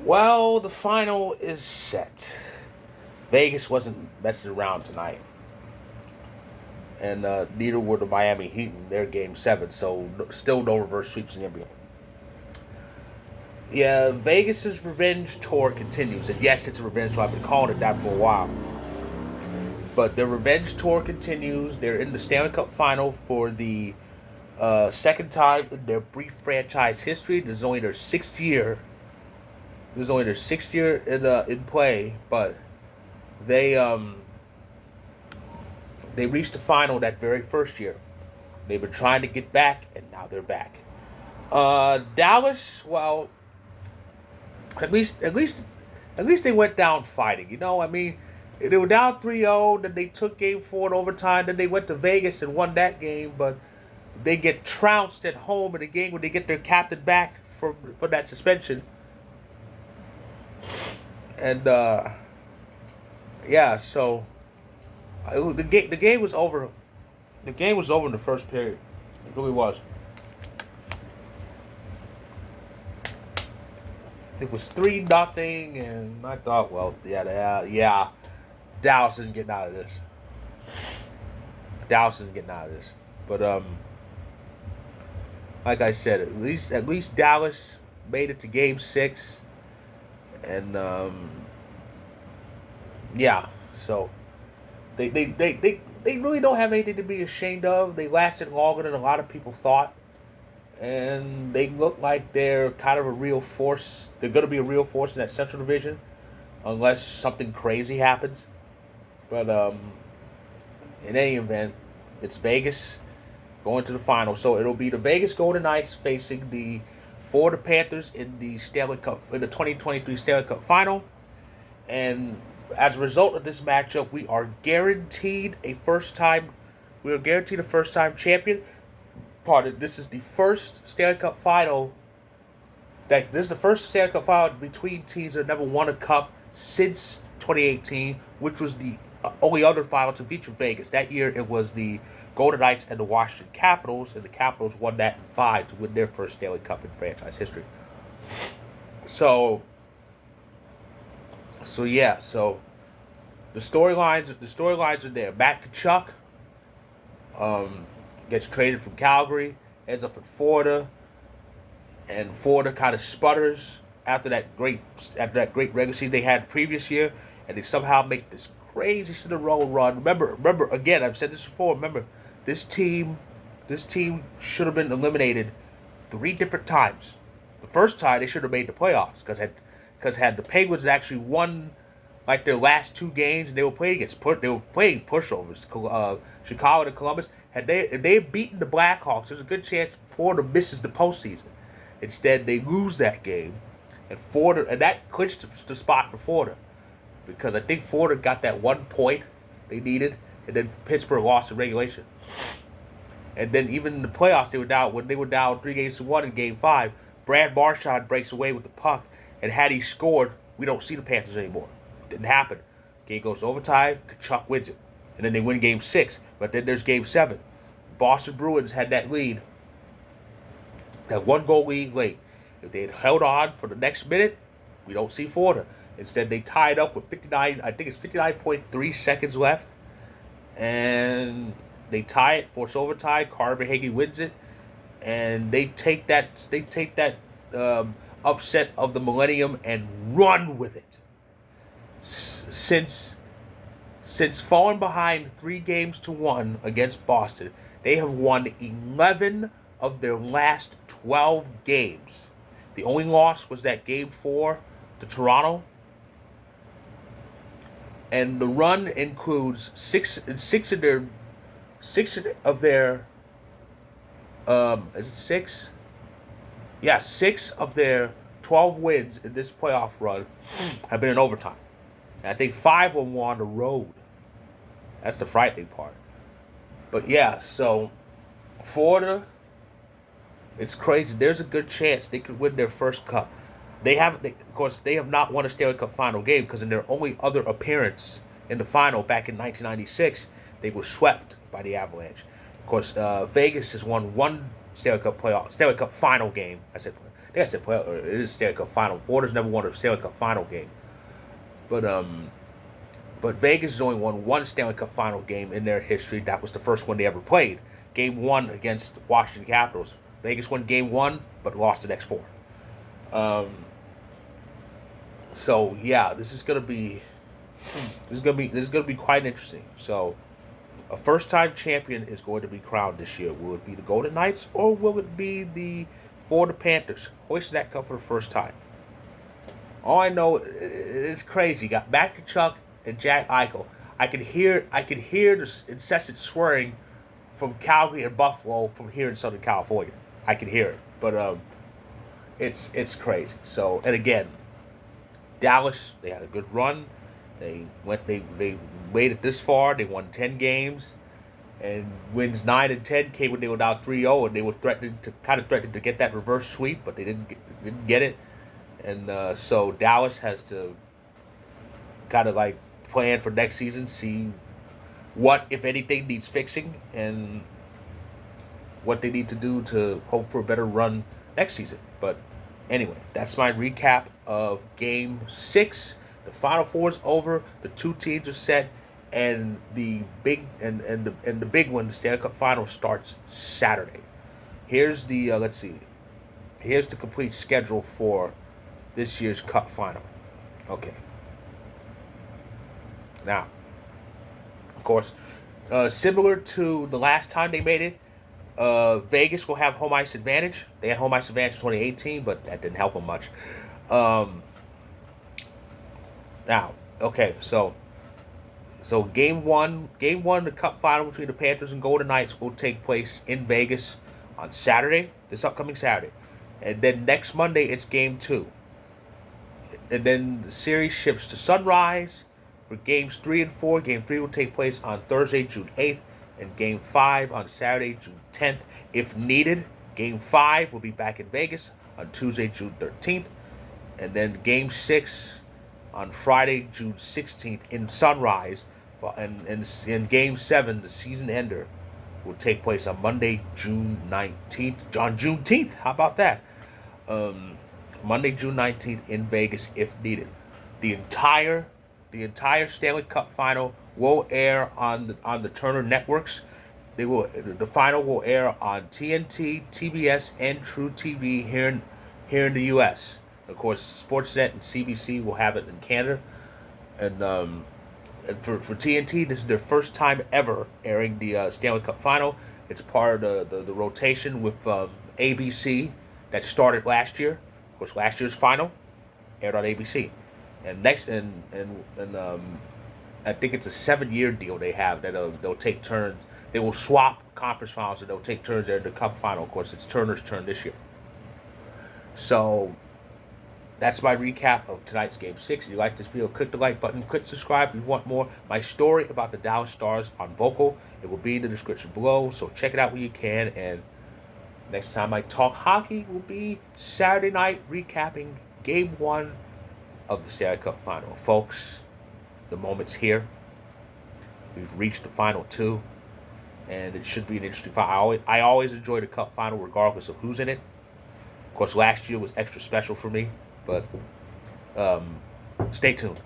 Well, the final is set. Vegas wasn't messing around tonight, and neither were the Miami Heat in their Game 7, so still no reverse sweeps in the NBA. Yeah, Vegas's revenge tour continues, and yes, it's a revenge tour. I've been calling it that for a while. But the revenge tour continues. They're in the Stanley Cup final for the second time in their brief franchise history. There's only their sixth year in play, but they they reached the final that very first year. They've been trying to get back, and now they're back. Dallas, well, at least at least at least they went down fighting. I mean, they were down 3-0, then they took game 4 in overtime, then they went to Vegas and won that game, but they get trounced at home in a game when they get their captain back for that suspension. And yeah, so the game was over. The game was over in the first period. It really was. It was 3-0, and I thought, well, yeah, Dallas isn't getting out of this. Dallas isn't getting out of this. But like I said, at least Dallas made it to Game 6, and yeah, so they really don't have anything to be ashamed of. They lasted longer than a lot of people thought, and they look like they're kind of a real force. They're going to be a real force in that Central Division, unless something crazy happens. But in any event, it's Vegas going to the final. So it'll be the Vegas Golden Knights facing the Florida Panthers in the Stanley Cup in the 2023 Stanley Cup final. And as a result of this matchup, we are guaranteed a first time. We are guaranteed a first time champion. Pardon. This is the first Stanley Cup final. This is the first Stanley Cup final between teams that never won a cup since 2018, which was the only other final to feature Vegas. That year, it was the Golden Knights and the Washington Capitals, and the Capitals won that in 5 to win their first Stanley Cup in franchise history. So yeah, so the storylines are there. Matt Tkachuk gets traded from Calgary, ends up in Florida, and Florida kind of sputters after that great regular season they had the previous year, and they somehow make this crazy Cinderella run. Remember again, I've said this before. Remember, this team this team should have been eliminated 3 different times. The first time they should have made the playoffs because had the Penguins actually won like their last 2 games, and they were playing pushovers. Chicago and Columbus, if they had beaten the Blackhawks, there's a good chance Florida misses the postseason. Instead, they lose that game, and that clinched the spot for Florida because I think Florida got that 1 point they needed, and then Pittsburgh lost in regulation. And then even in the playoffs, they were down 3 games to 1 in Game 5. Brad Marchand breaks away with the puck, and had he scored, we don't see the Panthers anymore. Didn't happen. Game goes to overtime. Tkachuk wins it, and then they win Game 6. But then there's Game 7. Boston Bruins had that lead, that 1 goal lead late. If they had held on for the next minute, we don't see Florida. Instead, they tied up with 59. I think it's 59.3 seconds left, and they tie it, force overtime. Carver Hagee wins it, and they take that. Upset of the millennium and run with it. Since falling behind 3 games to 1 against Boston, they have won 11 of their last 12 games. The only loss was that Game 4 to Toronto, and the run includes six of their is it 6? Yeah, 6 of their 12 wins in this playoff run have been in overtime. And I think 5 of them were on the road. That's the frightening part. But yeah, so Florida, it's crazy. There's a good chance they could win their first cup. Of course, they have not won a Stanley Cup final game because in their only other appearance in the final back in 1996, they were swept by the Avalanche. Of course, Vegas has won one Stanley Cup final game. I said think I said playoff. It is Stanley Cup final. Florida's never won a Stanley Cup final game, but Vegas has only won one Stanley Cup final game in their history. That was the first one they ever played. Game 1 against Washington Capitals. Vegas won Game 1, but lost the next 4. So yeah, this is gonna be quite interesting. So a first-time champion is going to be crowned this year. Will it be the Golden Knights or will it be the Florida Panthers hoisting that cup for the first time? All I know is crazy. Got back to Chuck and Jack Eichel. I could hear the incessant swearing from Calgary and Buffalo from here in Southern California. I could hear it, but it's crazy. So, and again, Dallas, they had a good run. They made it this far. They won 10 games, and wins 9 and 10 came when they were down 3-0, and they were threatening to get that reverse sweep, but they didn't get it. And so Dallas has to kind of like plan for next season, see what, if anything, needs fixing, and what they need to do to hope for a better run next season. But anyway, that's my recap of Game 6. The Final Four is over. The two teams are set, and the big the big one, the Stanley Cup Final, starts Saturday. Here's the let's see. Here's the complete schedule for this year's Cup Final. Okay. Now, of course, similar to the last time they made it, Vegas will have home ice advantage. They had home ice advantage in 2018, but that didn't help them much. Now, okay, so game one, the Cup Final between the Panthers and Golden Knights will take place in Vegas on Saturday, this upcoming Saturday, and then next Monday it's Game 2, and then the series shifts to Sunrise for Games 3 and 4. Game 3 will take place on Thursday, June 8th, and Game 5 on Saturday, June 10th. If needed, Game 5 will be back in Vegas on Tuesday, June 13th, and then Game 6 on Friday, June 16th in Sunrise, and in Game 7, the season ender, will take place on Monday, June 19th. On Juneteenth, how about that? Monday, June 19th in Vegas, if needed. The entire Stanley Cup Final will air on the Turner networks. The final will air on TNT, TBS, and True TV here in the U.S. Of course, Sportsnet and CBC will have it in Canada, and for TNT, this is their first time ever airing the Stanley Cup Final. It's part of the rotation with ABC that started last year. Of course, last year's final aired on ABC, and I think it's a 7-year deal they have that they'll take turns. They will swap conference finals and they'll take turns at the Cup Final. Of course, it's Turner's turn this year. So that's my recap of tonight's Game 6. If you like this video, click the like button, click subscribe if you want more. My story about the Dallas Stars on Vocal, it will be in the description below, so check it out when you can. And next time I talk hockey will be Saturday night, recapping Game 1 of the Stanley Cup Final. Folks, the moment's here. We've reached the Final 2, and it should be an interesting fight. I always enjoy the Cup Final regardless of who's in it. Of course, last year was extra special for me. But stay tuned.